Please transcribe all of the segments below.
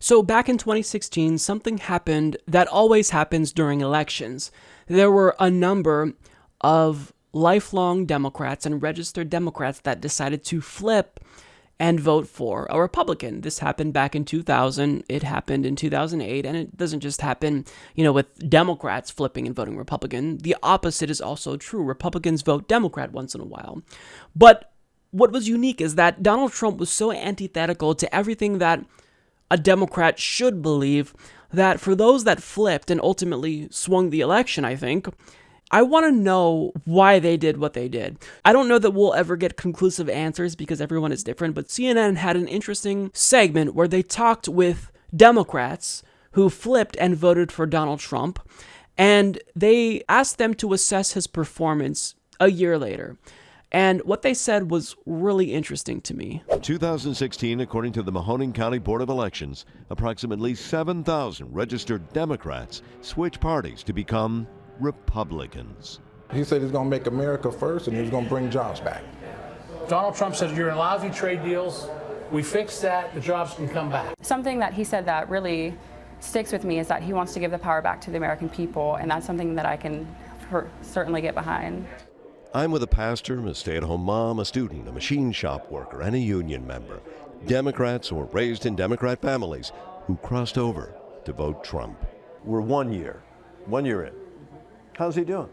So back in 2016, something happened that always happens during elections. There were a number of lifelong Democrats and registered Democrats that decided to flip and vote for a Republican. This happened back in 2000, it happened in 2008, and it doesn't just happen, with Democrats flipping and voting Republican. The opposite is also true. Republicans vote Democrat once in a while. But what was unique is that Donald Trump was so antithetical to everything that a Democrat should believe that for those that flipped and ultimately swung the election, I want to know why they did what they did. I don't know that we'll ever get conclusive answers because everyone is different, but CNN had an interesting segment where they talked with Democrats who flipped and voted for Donald Trump, and they asked them to assess his performance a year later. And what they said was really interesting to me. 2016, according to the Mahoning County Board of Elections, approximately 7,000 registered Democrats switched parties to become Republicans. He said he's going to make America first and he's going to bring jobs back. Donald Trump says you're in lousy trade deals. We fixed that. The jobs can come back. Something that he said that really sticks with me is that he wants to give the power back to the American people, and that's something that I can certainly get behind. I'm with a pastor, a stay-at-home mom, a student, a machine shop worker, and a union member. Democrats or raised in Democrat families who crossed over to vote Trump. We're 1 year in. How's he doing?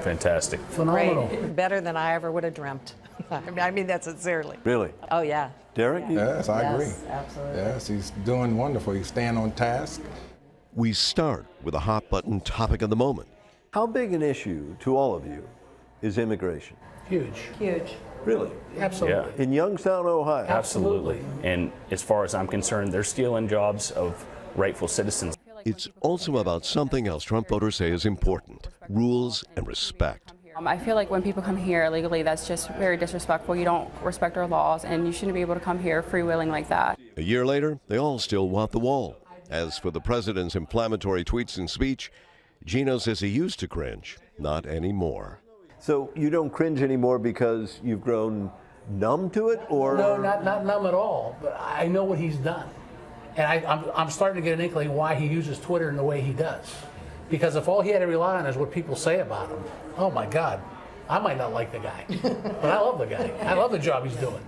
Fantastic. Phenomenal. Great. Better than I ever would have dreamt. I mean that sincerely. Really? Oh, yeah. Derek? Yes, I agree. Absolutely. Yes, he's doing wonderful. He's staying on task. We start with a hot-button topic of the moment. How big an issue to all of you is immigration? Huge. Huge. Really? Absolutely. Yeah. In Youngstown, Ohio? Absolutely. And as far as I'm concerned, they're stealing jobs of rightful citizens. It's also about something else Trump voters say is important: rules and respect. I feel like when people come here illegally, that's just very disrespectful. You don't respect our laws, and you shouldn't be able to come here freewheeling like that. A year later, they all still want the wall. As for the president's inflammatory tweets and speech, Gino says he used to cringe, not anymore. So you don't cringe anymore because you've grown numb to it, or? No, not numb at all, but I know what he's done. And I'm starting to get an inkling why he uses Twitter in the way he does. Because if all he had to rely on is what people say about him, oh my God, I might not like the guy, but I love the guy. I love the job he's doing.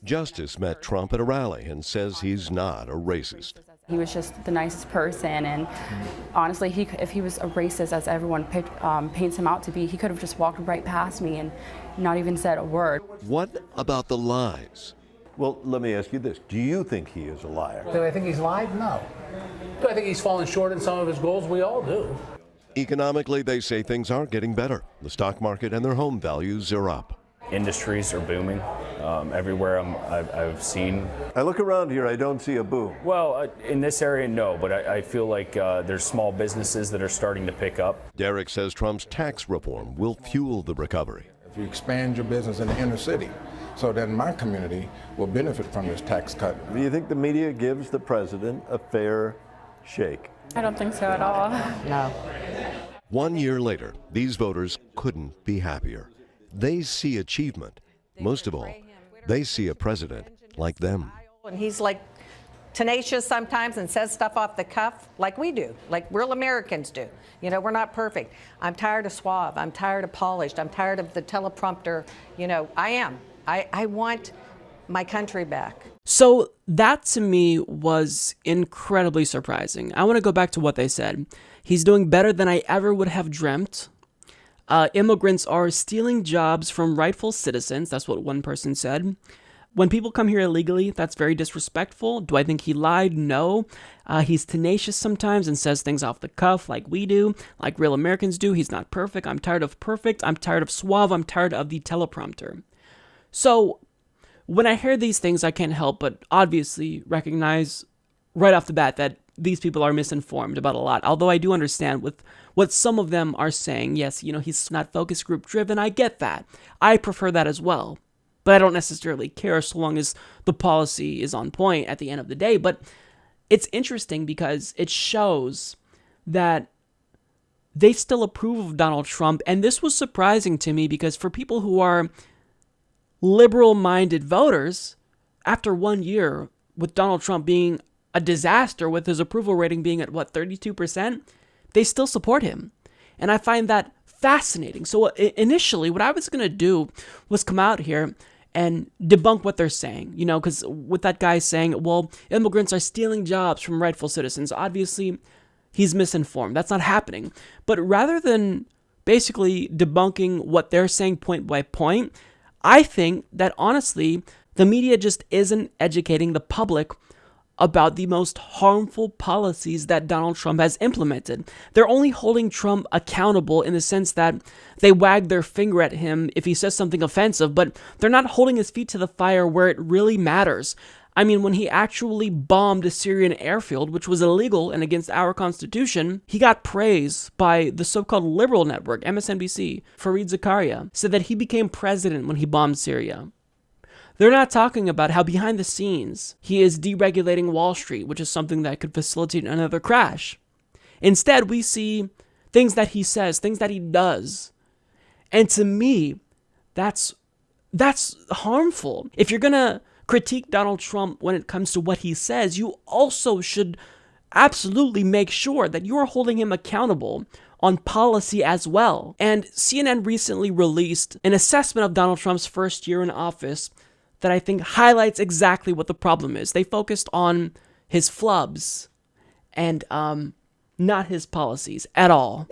Justice met Trump at a rally and says he's not a racist. He was just the nicest person, and honestly, if he was a racist, as everyone paints him out to be, he could have just walked right past me and not even said a word. What about the lies? Well, let me ask you this. Do you think he is a liar? Do I think he's lied? No. Do I think he's fallen short in some of his goals? We all do. Economically, they say things aren't getting better. The stock market and their home values are up. Industries are booming. Everywhere I've seen. I look around here, I don't see a boom. Well, in this area, no, but I feel like there's small businesses that are starting to pick up. Derek says Trump's tax reform will fuel the recovery. If you expand your business in the inner city, so that my community will benefit from this tax cut. Do you think the media gives the president a fair shake? I don't think so at all. No. 1 year later, these voters couldn't be happier. They see achievement. Most of all, they see a president like them. And he's like tenacious sometimes and says stuff off the cuff like we do, like real Americans do. You know, we're not perfect. I'm tired of suave. I'm tired of polished. I'm tired of the teleprompter. You know, I am. I want my country back. So that to me was incredibly surprising. I want to go back to what they said. He's doing better than I ever would have dreamt. Immigrants are stealing jobs from rightful citizens. That's what one person said. When people come here illegally, that's very disrespectful. Do I think he lied? No. He's tenacious sometimes and says things off the cuff like we do, like real Americans do. He's not perfect. I'm tired of perfect. I'm tired of suave. I'm tired of the teleprompter. So when I hear these things, I can't help but obviously recognize right off the bat that these people are misinformed about a lot. Although I do understand with what some of them are saying. Yes, he's not focus group driven. I get that. I prefer that as well. But I don't necessarily care so long as the policy is on point at the end of the day. But it's interesting because it shows that they still approve of Donald Trump. And this was surprising to me because for people who are liberal-minded voters, after 1 year with Donald Trump being a disaster with his approval rating being at, 32%, they still support him. And I find that fascinating. So initially, what I was going to do was come out here and debunk what they're saying, because with that guy saying, well, immigrants are stealing jobs from rightful citizens, obviously he's misinformed. That's not happening. But rather than basically debunking what they're saying point by point, I think that honestly, the media just isn't educating the public about the most harmful policies that Donald Trump has implemented. They're only holding Trump accountable in the sense that they wag their finger at him if he says something offensive, but they're not holding his feet to the fire where it really matters. I mean, when he actually bombed a Syrian airfield, which was illegal and against our constitution, he got praise by the so-called liberal network, MSNBC. Fareed Zakaria said that he became president when he bombed Syria. They're not talking about how behind the scenes he is deregulating Wall Street, which is something that could facilitate another crash. Instead, we see things that he says, things that he does. And to me, that's harmful. If you're going to critique Donald Trump when it comes to what he says, you also should absolutely make sure that you are holding him accountable on policy as well. And CNN recently released an assessment of Donald Trump's first year in office that I think highlights exactly what the problem is. They focused on his flubs and not his policies at all.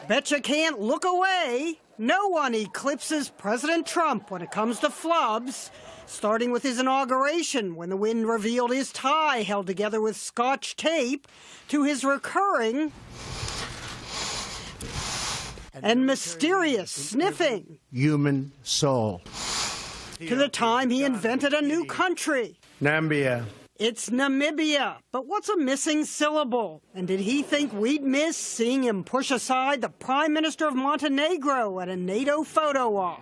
Bet you can't look away. No one eclipses President Trump when it comes to flubs, starting with his inauguration when the wind revealed his tie held together with Scotch tape, to his recurring and mysterious sniffing human soul, to the time he invented a new country. Nambia. It's Namibia, but what's a missing syllable? And did he think we'd miss seeing him push aside the Prime Minister of Montenegro at a NATO photo op?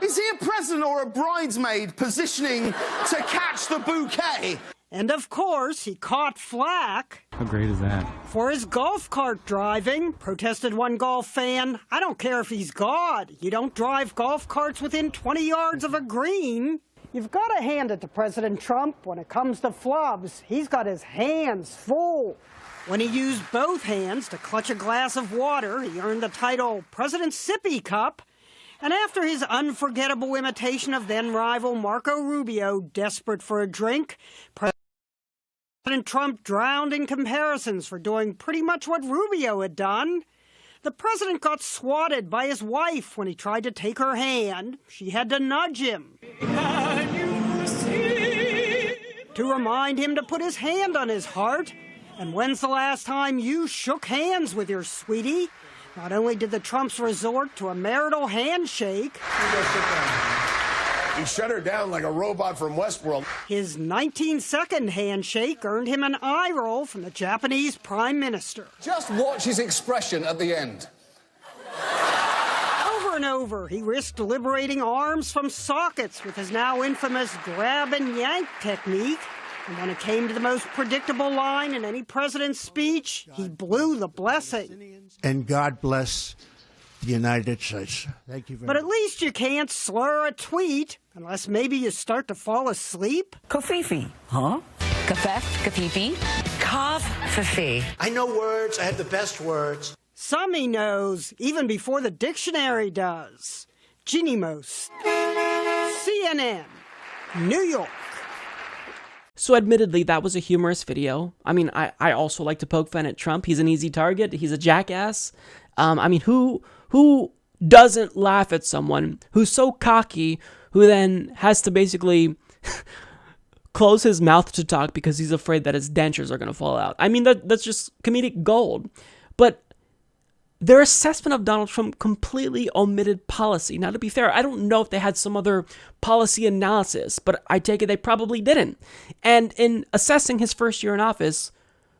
Is he a president or a bridesmaid positioning to catch the bouquet? And of course, he caught flack. How great is that? For his golf cart driving, protested one golf fan. I don't care if he's God. You don't drive golf carts within 20 yards of a green. You've got to hand it to President Trump when it comes to flubs. He's got his hands full. When he used both hands to clutch a glass of water, he earned the title President Sippy Cup. And after his unforgettable imitation of then-rival Marco Rubio, desperate for a drink, President Trump drowned in comparisons for doing pretty much what Rubio had done. The president got swatted by his wife when he tried to take her hand. She had to nudge him to remind him to put his hand on his heart. And when's the last time you shook hands with your sweetie? Not only did the Trumps resort to a marital handshake, he shut her down like a robot from Westworld. His 19-second handshake earned him an eye roll from the Japanese Prime Minister. Just watch his expression at the end. Over and over, he risked liberating arms from sockets with his now infamous grab and yank technique. And when it came to the most predictable line in any president's speech, he blew the blessing. And God bless the United States. Thank you very much. But at least you can't slur a tweet, unless maybe you start to fall asleep. Kofifi. Huh? Kafef, kafifi. Kav, fifi. I know words. I have the best words. Some he knows, even before the dictionary does. Ginny Most. CNN. New York. So admittedly, that was a humorous video. I mean, I also like to poke fun at Trump. He's an easy target. He's a jackass. I mean, who doesn't laugh at someone who's so cocky, who then has to basically close his mouth to talk because he's afraid that his dentures are going to fall out? I mean, that's just comedic gold. But their assessment of Donald Trump completely omitted policy. Now, to be fair, I don't know if they had some other policy analysis, but I take it they probably didn't. And in assessing his first year in office,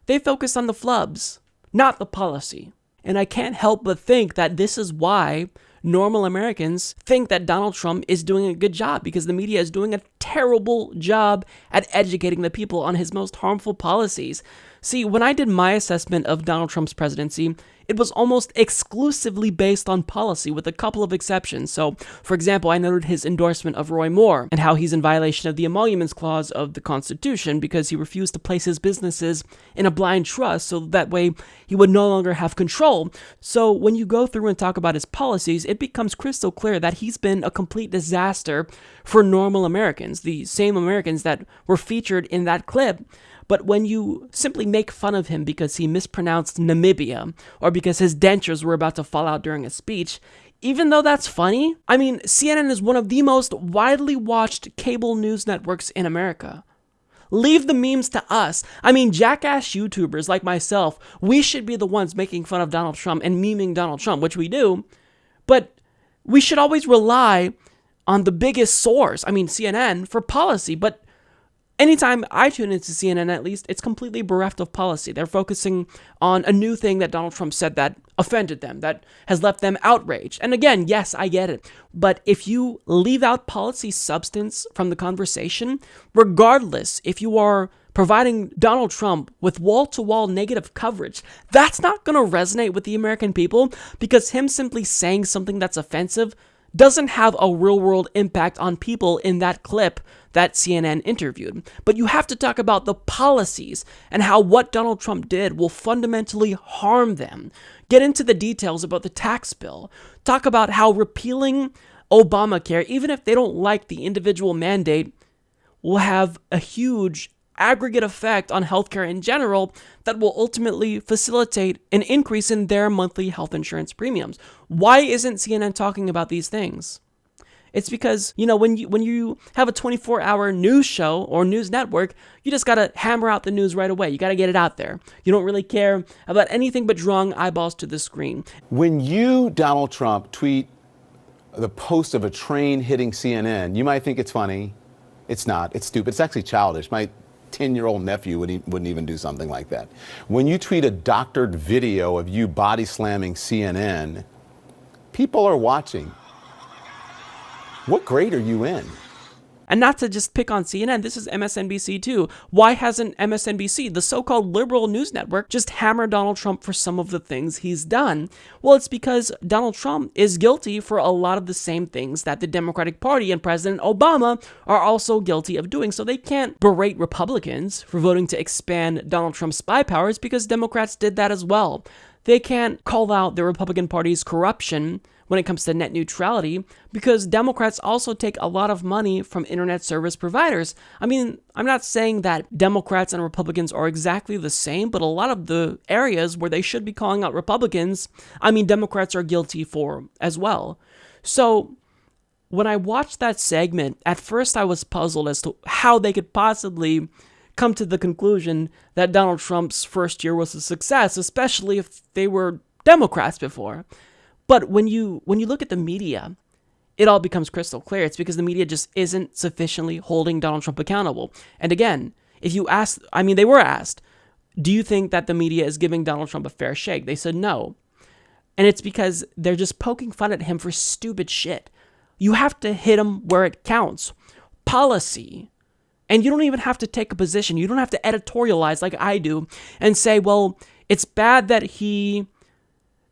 they focused on the flubs, not the policy. And I can't help but think that this is why normal Americans think that Donald Trump is doing a good job, because the media is doing a terrible job at educating the people on his most harmful policies. See, when I did my assessment of Donald Trump's presidency, it was almost exclusively based on policy, with a couple of exceptions. So, for example, I noted his endorsement of Roy Moore and how he's in violation of the Emoluments Clause of the Constitution because he refused to place his businesses in a blind trust so that way he would no longer have control. So when you go through and talk about his policies, it becomes crystal clear that he's been a complete disaster for normal Americans, the same Americans that were featured in that clip. But when you simply make fun of him because he mispronounced Namibia or because his dentures were about to fall out during a speech, even though that's funny, I mean, CNN is one of the most widely watched cable news networks in America. Leave the memes to us. I mean, jackass YouTubers like myself, we should be the ones making fun of Donald Trump and memeing Donald Trump, which we do. But we should always rely on the biggest source, I mean, CNN, for policy. But anytime I tune into CNN, at least, it's completely bereft of policy. They're focusing on a new thing that Donald Trump said that offended them, that has left them outraged. And again, yes, I get it. But if you leave out policy substance from the conversation, regardless if you are providing Donald Trump with wall-to-wall negative coverage, that's not going to resonate with the American people, because him simply saying something that's offensive doesn't have a real-world impact on people in that clip that CNN interviewed. But you have to talk about the policies and how what Donald Trump did will fundamentally harm them. Get into the details about the tax bill. Talk about how repealing Obamacare, even if they don't like the individual mandate, will have a huge aggregate effect on healthcare in general that will ultimately facilitate an increase in their monthly health insurance premiums. Why isn't CNN talking about these things? It's because, you know, when you have a 24-hour news show or news network, you just got to hammer out the news right away. You got to get it out there. You don't really care about anything but drawing eyeballs to the screen. When you, Donald Trump, tweet the post of a train hitting CNN, you might think it's funny. It's not. It's stupid. It's actually childish. My 10-year-old nephew wouldn't even do something like that. When you tweet a doctored video of you body slamming CNN, people are watching. What grade are you in? And not to just pick on CNN, this is MSNBC too. Why hasn't MSNBC, the so-called liberal news network, just hammered Donald Trump for some of the things he's done? Well, it's because Donald Trump is guilty for a lot of the same things that the Democratic Party and President Obama are also guilty of doing. So they can't berate Republicans for voting to expand Donald Trump's spy powers because Democrats did that as well. They can't call out the Republican Party's corruption when it comes to net neutrality, because Democrats also take a lot of money from internet service providers. I mean, I'm not saying that Democrats and Republicans are exactly the same, but a lot of the areas where they should be calling out Republicans, I mean, Democrats are guilty for as well. So when I watched that segment, at first I was puzzled as to how they could possibly come to the conclusion that Donald Trump's first year was a success, especially if they were Democrats before. But when you look at the media, it all becomes crystal clear. It's because the media just isn't sufficiently holding Donald Trump accountable. And again, if you ask, I mean, they were asked, do you think that the media is giving Donald Trump a fair shake? They said no. And it's because they're just poking fun at him for stupid shit. You have to hit him where it counts. Policy. And you don't even have to take a position. You don't have to editorialize like I do and say, well, it's bad that he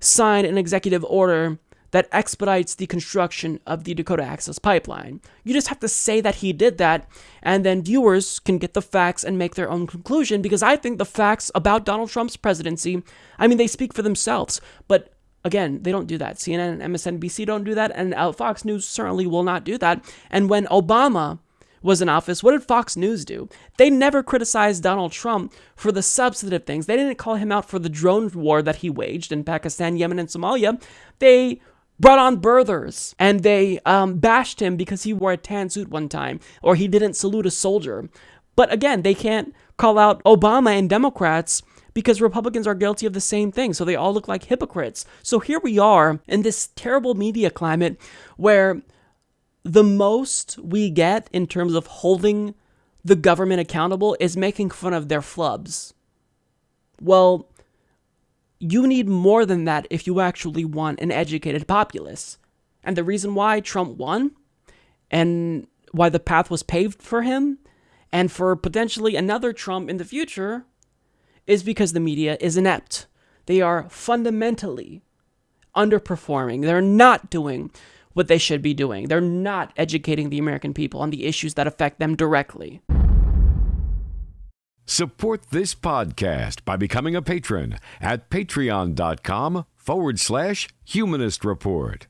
signed an executive order that expedites the construction of the Dakota Access Pipeline. You just have to say that he did that, and then viewers can get the facts and make their own conclusion, because I think the facts about Donald Trump's presidency, I mean, they speak for themselves. But again, they don't do that. CNN and MSNBC don't do that, and Fox News certainly will not do that. And when Obama was in office, what did Fox News do? They never criticized Donald Trump for the substantive things. They didn't call him out for the drone war that he waged in Pakistan, Yemen, and Somalia. They brought on birthers, and they bashed him because he wore a tan suit one time, or he didn't salute a soldier. But again, they can't call out Obama and Democrats because Republicans are guilty of the same thing, so they all look like hypocrites. So here we are in this terrible media climate where the most we get in terms of holding the government accountable is making fun of their flubs. Well, you need more than that if you actually want an educated populace. And the reason why Trump won, and why the path was paved for him, and for potentially another Trump in the future, is because the media is inept. They are fundamentally underperforming. They're not doing what they should be doing. They're not educating the American people on the issues that affect them directly. Support this podcast by becoming a patron at patreon.com/Humanist Report.